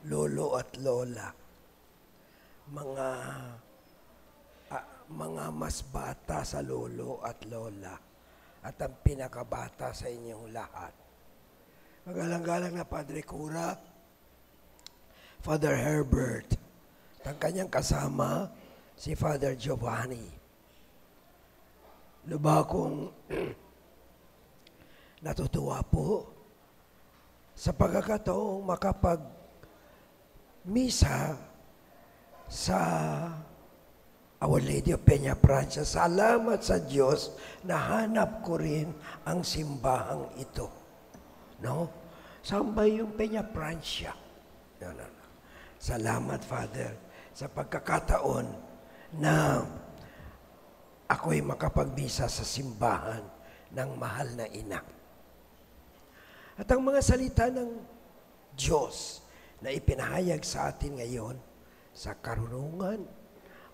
lolo at lola, mga mga mas bata sa lolo at lola, at ang pinakabata sa inyong lahat. Magalang-galang na Padre Cura, Father Herbert, at ang kanyang kasama, si Father Giovanni. Lubha kong natutuwa po sa pagkakataong makapag-misa sa Our Lady of Peña Francia. Salamat sa Diyos na hanap ko rin ang simbahang ito. No? Saan ba yung Peña Francia? No. Salamat, Father, sa pagkakataon na ako'y makapagbisa sa simbahan ng mahal na ina. At ang mga salita ng Diyos na ipinahayag sa atin ngayon sa karunungan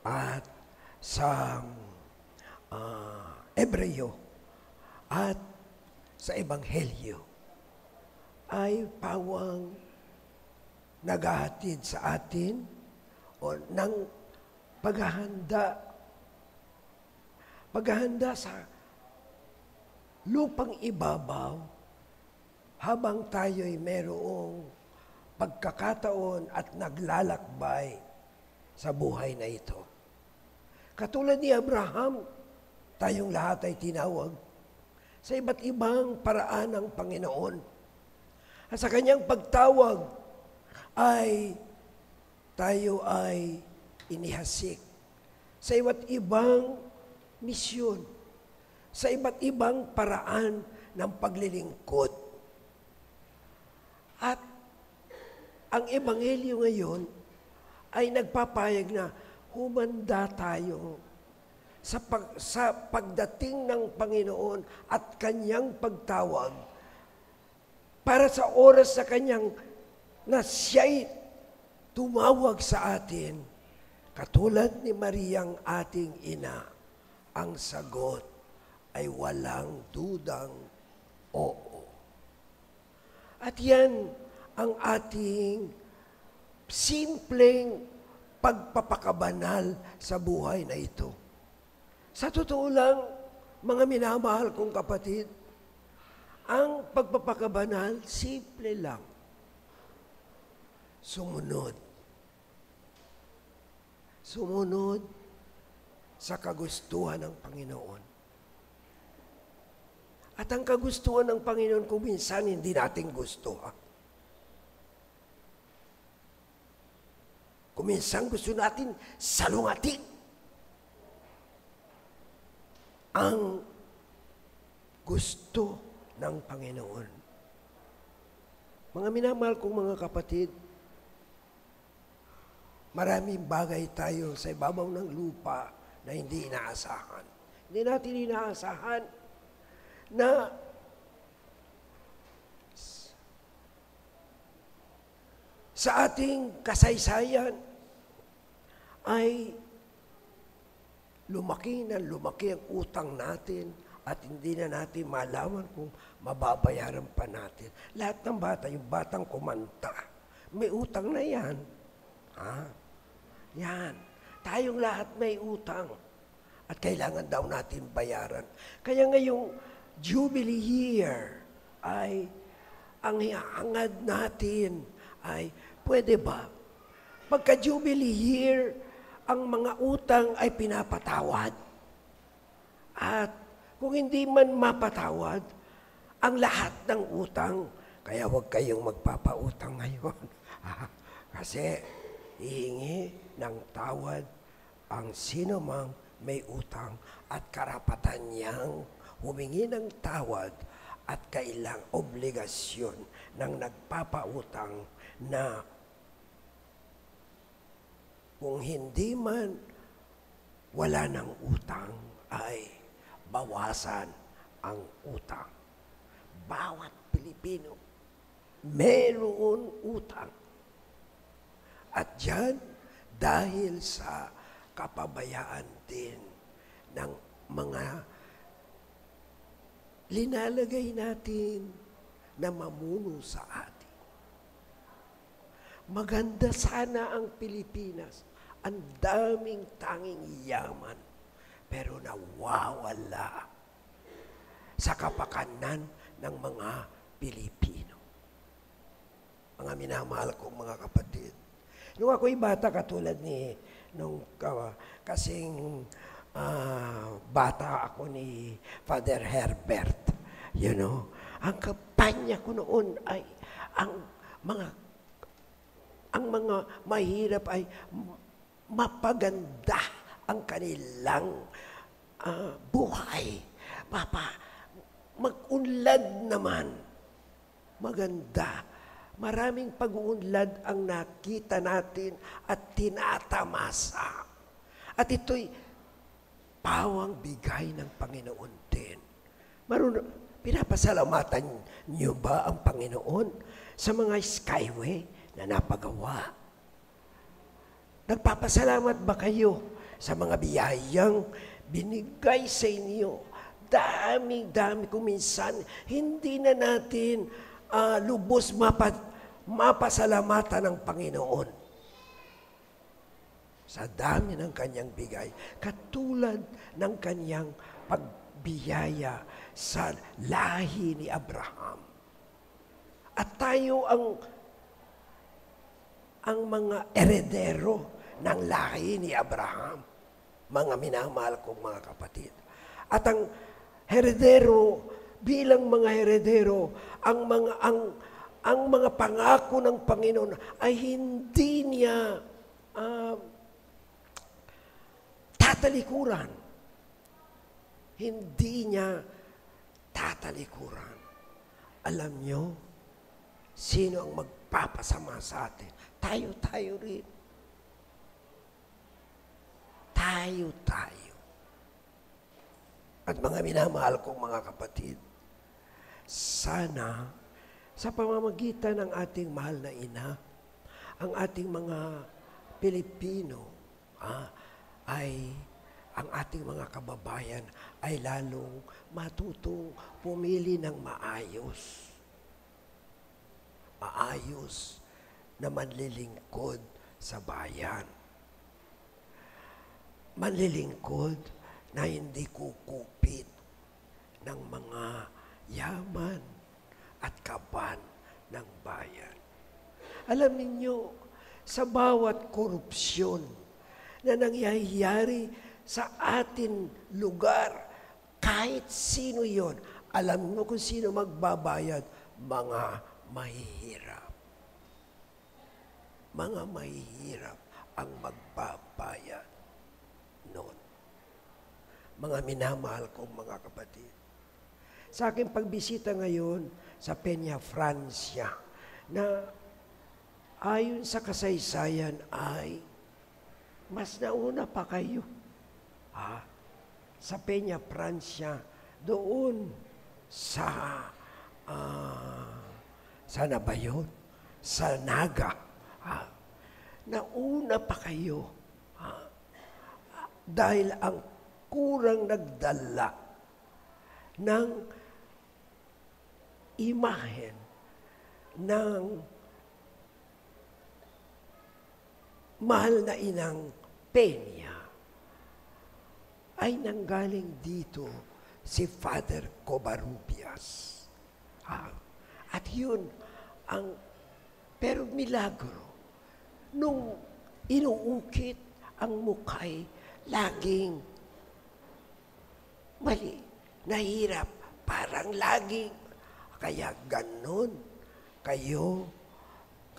at sa Ebreo at sa Ebanghelyo ay pawang naghahatid sa atin o ng paghahanda sa lupang ibabaw habang tayo'y merong pagkakataon at naglalakbay sa buhay na ito. Katulad ni Abraham, tayong lahat ay tinawag sa iba't ibang paraan ng Panginoon. At sa kanyang pagtawag ay tayo ay inihasik sa iba't ibang misyon, sa iba't ibang paraan ng paglilingkod. At ang Ebanghelyo ngayon ay nagpapayag na humanda tayo sa pagdating ng Panginoon at kanyang pagtawag para sa oras sa kanyang na siya'y tumawag sa atin. Katulad ni Mariang ating ina, ang sagot ay walang dudang oo. At yan ang ating simpleng pagpapakabanal sa buhay na ito. Sa totoo lang, mga minamahal kong kapatid, ang pagpapakabanal, simple lang. Sumunod. Sumunod sa kagustuhan ng Panginoon. At ang kagustuhan ng Panginoon kung minsan hindi natin gusto. Kung minsan gusto natin salungatin ang gusto ng Panginoon. Mga minamahal kong mga kapatid, maraming bagay tayo sa ibabaw ng lupa na hindi inaasahan. Hindi natin inaasahan na sa ating kasaysayan ay lumaki ang utang natin at hindi na natin malaman kung mababayaran pa natin. Lahat ng bata, yung batang kumanta, may utang na yan. Yan. Tayong lahat may utang at kailangan daw natin bayaran. Kaya ngayong Jubilee year ay ang hangad natin ay pwede ba? Pagka-Jubilee year, ang mga utang ay pinapatawad. At kung hindi man mapatawad, ang lahat ng utang, kaya huwag kayong magpapautang ngayon. Kasi hihingi ng tawad ang sino mang may utang at karapatan niyang humingi ng tawad at kailang obligasyon ng nagpapautang na kung hindi man wala ng utang ay bawasan ang utang. Bawat Pilipino mayroon utang. At yan dahil sa kapabayaan din ng mga linalagay natin na mamuno sa atin. maganda sana ang Pilipinas. Ang daming tanging yaman, pero nawawala sa kapakanan ng mga Pilipino. Mga minamahal kong mga kapatid. Nung ako'y bata, katulad ni nung kasing bata ako ni Father Herbert, ang kampanya ko noon ay ang mga mahirap ay mapaganda ang kanilang buhay. Mag-unlad naman. Maganda. Maraming pag-uunlad ang nakita natin at tinatamasa. At ito'y pawang bigay ng Panginoon din. Pinapasalamatan niyo ba ang Panginoon sa mga skyway na napagawa? Nagpapasalamat ba kayo sa mga biyayang binigay sa inyo? Dami kung minsan hindi na natin lubos mapasalamatan ng Panginoon sa dami ng kanyang bigay, katulad ng kanyang pagbiyaya sa lahi ni Abraham. At tayo ang mga eredero ng lahi ni Abraham, mga minamahal kong mga kapatid. At ang heredero, bilang mga heredero, ang mga pangako ng Panginoon ay hindi niya tatalikuran. Hindi niya tatalikuran. Alam niyo, sino ang magpapasama sa atin? Tayo rin. Tayo. At mga minamahal kong mga kapatid, sana sa pamamagitan ng ating mahal na ina, ang ating mga Pilipino, ay ang ating mga kababayan ay lalong matutong pumili ng maayos. Maayos na manlilingkod sa bayan. Manlilingkod na hindi kukupit ng mga yaman at kaban ng bayan. Alam niyo, sa bawat korupsyon na nangyayari sa atin lugar, kahit sino yon, alam mo kung sino magbabayad? Mga mahihirap. Mga mahihirap ang magbabayad noon. Mga minamahal kong mga kapatid. Sa aking pagbisita ngayon sa Peña, Francia, na ayon sa kasaysayan ay mas nauna pa kayo. Sa Peña, Francia, doon sa sana ba yun? Sa Naga. Nauna pa kayo. Dahil ang kurang nagdala ng imahen ng mahal na inang Peña ay nanggaling dito si Father Covarrubias. At yun pero milagro, nung inuukit ang mukhay, laging mali, nahirap, parang laging. Kaya ganun kayo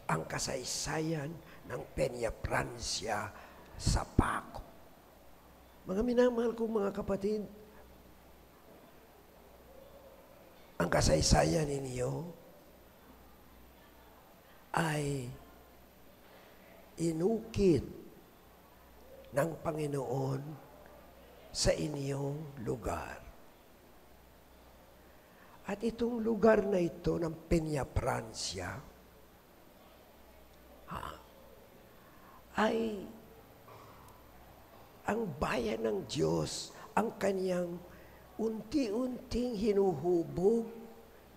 ang kasaysayan ng Peña, Francia sa Paco. Mga minamahal kong mga kapatid, ang kasaysayan ninyo ay inukit ng Panginoon sa inyong lugar. At itong lugar na ito ng Peña, Francia, ay ang bayan ng Diyos, ang kanyang unti-unting hinuhubog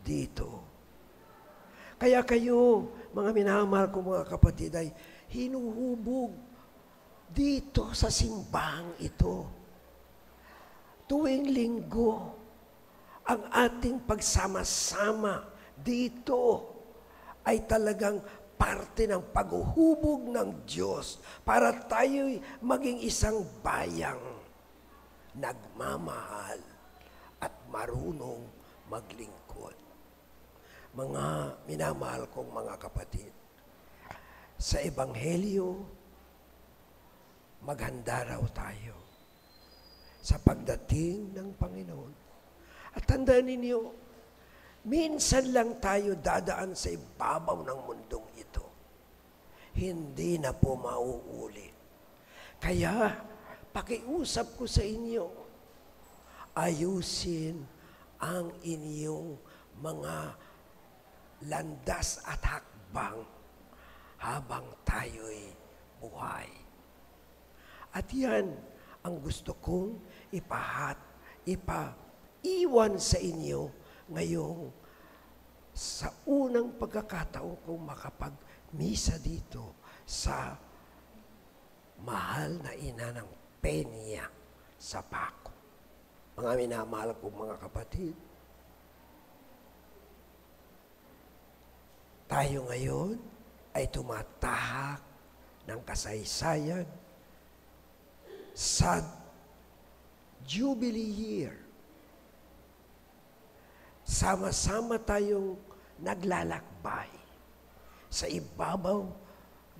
dito. Kaya kayo, mga minamahal ko mga kapatid, ay hinuhubog dito sa simbahang ito. Tuwing linggo, ang ating pagsama-sama dito ay talagang parte ng paghuhubog ng Diyos para tayo'y maging isang bayang nagmamahal at marunong maglingkod. Mga minamahal kong mga kapatid, sa Ebanghelyo, maghanda raw tayo sa pagdating ng Panginoon. At tandaan ninyo, minsan lang tayo dadaan sa ibabaw ng mundong ito. Hindi na po mauulit. Kaya, pakiusap ko sa inyo, ayusin ang inyong mga landas at hakbang habang tayo'y buhay. At yan ang gusto kong ipaiwan sa inyo ngayong sa unang pagkakataon kong makapag-misa dito sa mahal na ina ng Peña sa Paco. Mga minamahal kong mga kapatid, tayo ngayon ay tumatahak ng kasaysayan sa Jubilee year. Sama-sama tayong naglalakbay sa ibabaw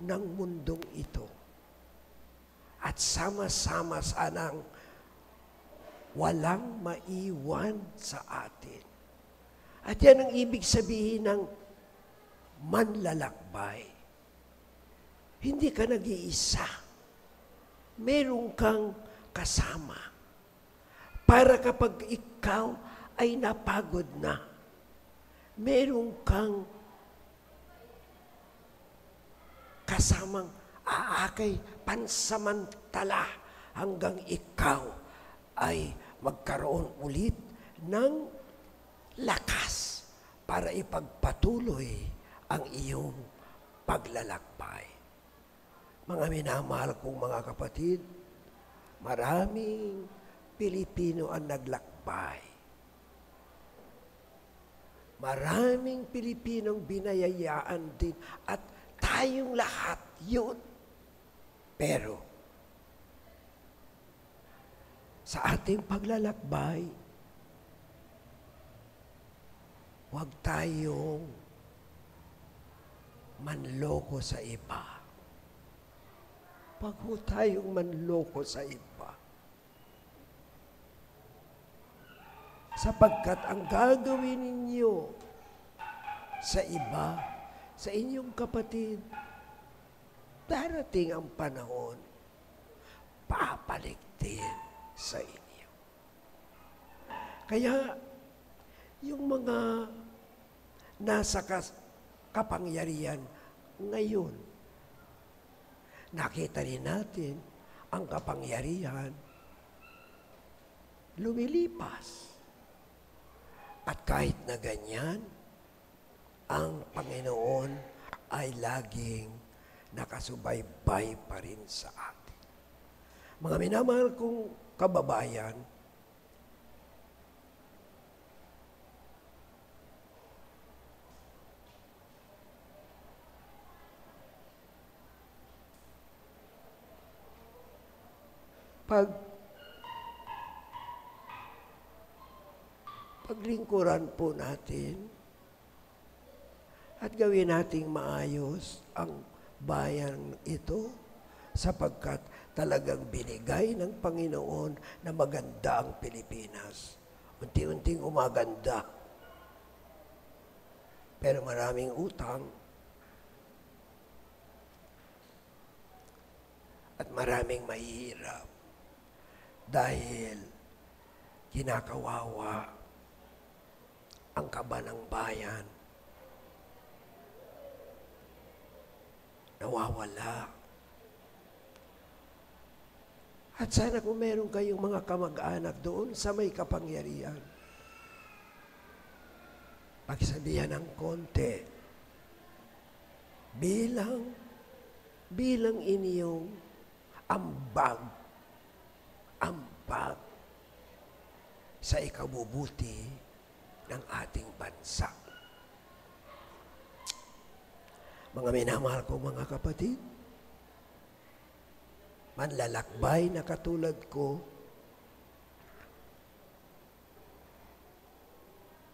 ng mundong ito. At sama-sama sanang walang maiwan sa atin. At yan ang ibig sabihin ng manlalakbay. Hindi ka nag-iisa. Meron kang kasama. Para kapag ikaw ay napagod na, meron kang kasamang aakay pansamantala hanggang ikaw ay magkaroon ulit ng lakas para ipagpatuloy ang iyong paglalakbay. Mga minamahal kong mga kapatid, maraming Pilipino ang naglakbay. Maraming Pilipinong binayayaan din at tayong lahat yun. Pero sa ating paglalakbay, huwag tayong manloko sa iba. Huwag ho tayong manloko sa iba. Sapagkat ang gagawin ninyo sa iba, sa inyong kapatid, darating ang panahon, papalik din sa inyo. Kaya, yung mga nasa kapangyarihan ngayon, nakita rin natin ang kapangyarihan lumilipas. At kahit na ganyan, ang Panginoon ay laging nakasubaybay pa rin sa atin. Mga minamahal kong kababayan, paglingkuran po natin at gawin nating maayos ang bayan ito sapagkat talagang binigay ng Panginoon na maganda ang Pilipinas. Unti-unting umaganda. Pero maraming utang at maraming mahihirap dahil kinakawawa ang kaba ng bayan. Nawawala. At sana kung meron kayong mga kamag-anak doon sa may kapangyarihan, pagsabihan ng konti bilang inyong ambag sa ikabubuti ng ating bansa. Mga minamahal ko mga kapatid, manlalakbay na katulad ko,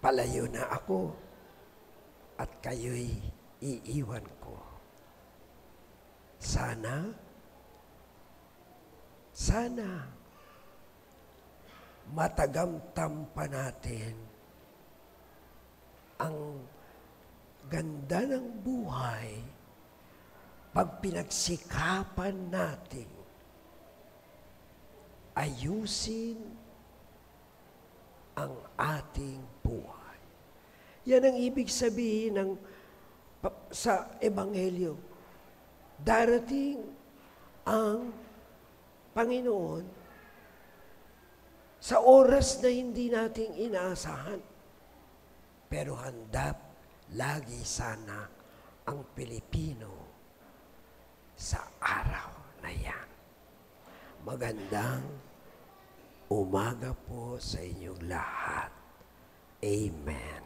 palayo na ako at kayo'y iiwan ko. Sana matagamtam pa natin ang ganda ng buhay pag pinagsikapan natin ayusin ang ating buhay. Yan ang ibig sabihin sa Ebanghelyo. Darating ang Panginoon sa oras na hindi nating inaasahan. Pero handa lagi sana ang Pilipino sa araw na yan. Magandang umaga po sa inyong lahat. Amen.